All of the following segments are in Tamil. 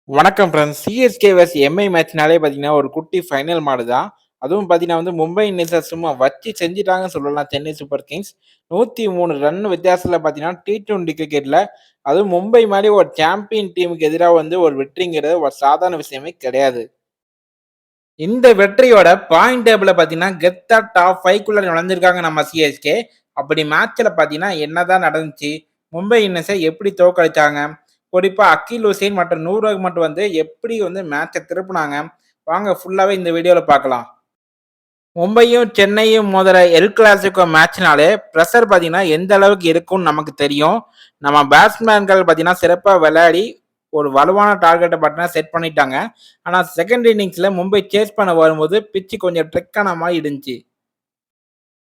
வணக்கம் ஃப்ரெண்ட்ஸ். சிஎஸ்கே வெஸ் எம்ஐ மேட்ச்னாலே பார்த்தீங்கன்னா, ஒரு குட்டி ஃபைனல் மாரி தான். அதுவும் பார்த்தீங்கன்னா மும்பை இந்தியன்ஸ சும்மா வச்சு செஞ்சுட்டாங்கன்னு சொல்லலாம் சென்னை சூப்பர் கிங்ஸ். 103 ரன் வித்தியாசத்தில பார்த்தீங்கன்னா, T20 கிரிக்கெட்ல அதுவும் மும்பை மாரி ஒரு சாம்பியன் டீமுக்கு எதிரா ஒரு வெற்றிங்கிறது ஒரு சாதாரண விஷயமே கிடையாது. இந்த வெற்றியோட பாயிண்ட் டேபிள்ல பார்த்தீங்கன்னா, கெத்தா டாப் 5க்குள்ள நுழைஞ்சிருக்காங்க நம்ம சிஎஸ்கே. அப்படி மேட்ச்ல பார்த்தீங்கன்னா, என்னதான் நடந்துச்சு? மும்பை இந்தியன்ஸை எப்படி தோற்கடிச்சாங்க? குறிப்பா அக்கீல் ஹுசைன் மற்றும் நூர் ரஹ்மத் எப்படி மேட்ச திருப்புனாங்க? வாங்க ஃபுல்லாவே இந்த வீடியோல பார்க்கலாம். மும்பையும் சென்னையும் மோதுற எல் கிளாசிக்கோ மேட்ச்னாலே பிரஷர் பார்த்தீங்கன்னா எந்த அளவுக்கு இருக்கும்னு நமக்கு தெரியும். நம்ம பேட்ஸ்மேன்கள் பார்த்தீங்கன்னா சிறப்பா விளையாடி ஒரு வலுவான டார்கெட்டை பார்த்தீங்கன்னா செட் பண்ணிட்டாங்க. ஆனா செகண்ட் இன்னிங்ஸ்ல மும்பை சேஸ் பண்ண வரும்போது பிட்ச் கொஞ்சம் ட்ரிக்கான மாதிரி இருந்துச்சு.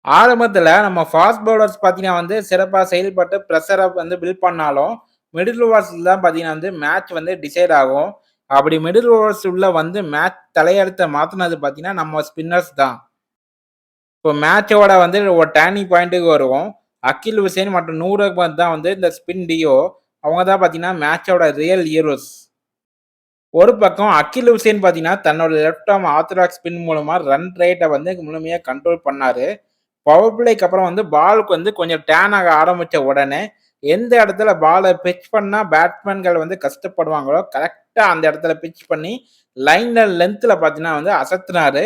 ஆரம்பத்துல நம்ம ஃபாஸ்ட் பவுலர்ஸ் பார்த்தீங்கன்னா சிறப்பா செயல்பட்டு பிரஷரை பில்ட் பண்ணாலும், மிடில் ஓவர்ஸ்ல தான் பார்த்தீங்கன்னா மேட்ச் டிசைட் ஆகும். அப்படி மிடில் ஓவர்ஸ் உள்ள மேட்ச் தலையெழுத்த மாத்துனது பார்த்தீங்கன்னா, நம்ம ஸ்பின்னர்ஸ் தான். இப்போ மேட்சோட ஒரு டர்னிங் பாயிண்ட்டுக்கு வருவோம். அகில் ஹுசைன் மற்றும் நூர் அகமது தான் இந்த ஸ்பின் டியோ. அவங்க தான் பார்த்தீங்கன்னா மேட்சோட ரியல் ஹீரோஸ். ஒரு பக்கம் அகில் ஹுசைன் பார்த்தீங்கன்னா, தன்னோட லெஃப்ட் ஆர்ம் ஆர்த்தடாக்ஸ் ஸ்பின் மூலமா ரன் ரேட்ட முழுமையா கண்ட்ரோல் பண்ணாரு. பவர் பிளேக்கு அப்புறம் பாலுக்கு கொஞ்சம் டேன் ஆக ஆரம்பிச்ச உடனே, எந்த இடத்துல பால பிட்ச் பண்ணா பேட்ஸ்மேன்கள் கஷ்டப்படுவாங்களோ, கரெக்ட்டா அந்த இடத்துல பிட்ச் பண்ணி, லைன்ல லென்த்ல பார்த்தீங்கன்னா அசத்துனாரு.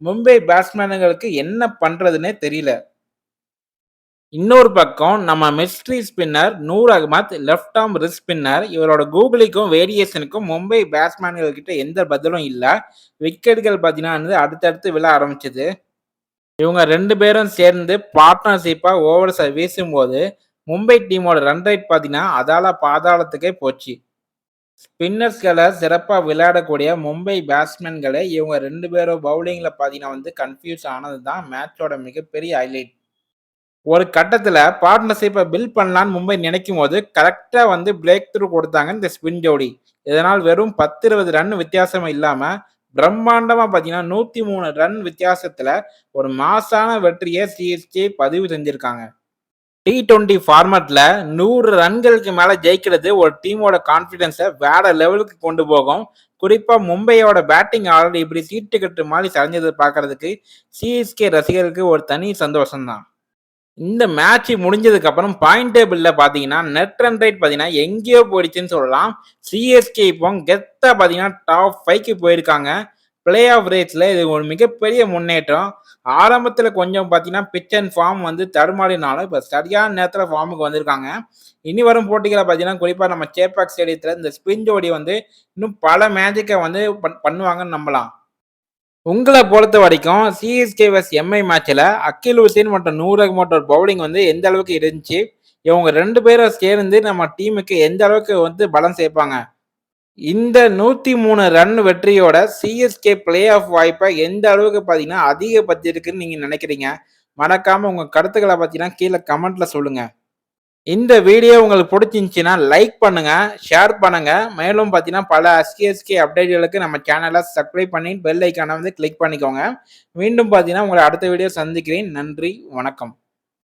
மும்பை பேட்ஸ்மேன்களுக்கு என்ன பண்றதுன்னே தெரியல. இன்னொரு பக்கம் நம்ம mystery spinner Noor Ahmad left arm wrist spinner இவரோட கூகுளிக்கும் வேரியேஷனுக்கும் மும்பை பேட்ஸ்மேன்கள் கிட்ட எந்த பதிலும் இல்ல. விக்கெட்டுகள் பார்த்தீங்கன்னா அடுத்தடுத்து விழ ஆரம்பிச்சது. இவங்க 2 பேரும் சேர்ந்து பார்ட்னர்ஷிப்பா ஓவர்ஸ வீசும்போது, மும்பை டீமோட ரன் ரேட் பார்த்தீங்கன்னா, அதால பாதாளத்துக்கே போச்சு. ஸ்பின்னர்ஸ்கள சிறப்பா விளையாடக்கூடிய மும்பை பேட்ஸ்மேன்களே இவங்க 2 பேரும் பவுலிங்ல பார்த்தீங்கன்னா கன்ஃப்யூஸ் ஆனது தான் மேட்சோட மிகப்பெரிய ஹைலைட். ஒரு கட்டத்துல பார்ட்னர்ஷிப்ப பில்ட் பண்ணலான்னு மும்பை நினைக்கும்போது, கரெக்ட்டா பிரேக் த்ரூ கொடுத்தாங்க இந்த ஸ்பின் ஜோடி. இதனால் வெறும் 10, 20 ரன் வித்தியாசம் இல்லாம, பிரம்மாண்டமா பார்த்தீங்கன்னா 103 ரன் வித்தியாசத்துல ஒரு மாஸான வெற்றிய சிஎஸ்கே பதிவு செஞ்சிருக்காங்க. T20 ஃபார்மட்ல 100 ரன்களுக்கு மேல ஜெயிக்கிறது ஒரு டீமோட கான்ஃபிடன்ஸ வேற லெவலுக்கு கொண்டு போகும். குறிப்பா மும்பையோட பேட்டிங் ஆர்டர் இப்படி சீட்டு கட்டு மாதிரி சரிஞ்சதை பார்க்கறதுக்கு சிஎஸ்கே ரசிகர்களுக்கு ஒரு தனி சந்தோஷம் தான். இந்த மேட்ச் முடிஞ்சதுக்கு அப்புறம் பாயிண்ட் டேபிள்ல பாத்தீங்கன்னா நெட் ரன் ரேட் பாத்தீங்கன்னா எங்கேயோ போயிடுச்சுன்னு சொல்லலாம். சிஎஸ்கே இப்போ கெத்தா பாத்தீங்கன்னா டாப் 5க்கு போயிருக்காங்க. பிளே ஆஃப் ரேட்ஸ்ல இது ஒரு மிகப்பெரிய முன்னேற்றம். ஆரம்பத்துல கொஞ்சம் பாத்தீங்கன்னா பிச் அண்ட் ஃபார்ம் தடுமாறினாலும் இப்ப சரியான நேரத்துல ஃபார்முக்கு வந்திருக்காங்க. இனி வரும் போட்டிகளை பாத்தீங்கன்னா குறிப்பா நம்ம சேப்பாக் ஸ்டேடியத்துல இந்த ஸ்பின் ஜோடி இன்னும் பல மேஜிக்கை பண்ணுவாங்கன்னு நம்பலாம். உங்கள பொறுத்த வரைக்கும் சிஎஸ்கே வெஸ் எம்ஐ மேட்ச்ல அகில் ஹுசைன் மற்றும் நூர் அகமதோட பவுலிங் எந்த அளவுக்கு இருந்துச்சு? இவங்க 2 பேரும் சேர்ந்து நம்ம டீமுக்கு எந்த அளவுக்கு பலம் சேர்ப்பாங்க? இந்த 103 ரன் வெற்றியோட சிஎஸ்கே பிளே ஆஃப் வாய்ப்பை எந்த அளவுக்கு பார்த்தீங்கன்னா அதிகப்படுத்தியிருக்குன்னு நீங்க நினைக்கிறீங்க? மறக்காம உங்க கருத்துக்களை பார்த்தீங்கன்னா கீழே கமெண்ட்ல சொல்லுங்க. இந்த வீடியோ உங்களுக்கு பிடிச்சிருந்துச்சுன்னா லைக் பண்ணுங்க, ஷேர் பண்ணுங்க. மேலும் பார்த்தீங்கன்னா பல எஸ்கேஎஸ்கே அப்டேட்களுக்கு நம்ம சேனலை சப்ஸ்கிரைப் பண்ணி பெல் ஐக்கானை கிளிக் பண்ணிக்கோங்க. மீண்டும் பார்த்தீங்கன்னா உங்களை அடுத்த வீடியோ சந்திக்கிறேன். நன்றி, வணக்கம்.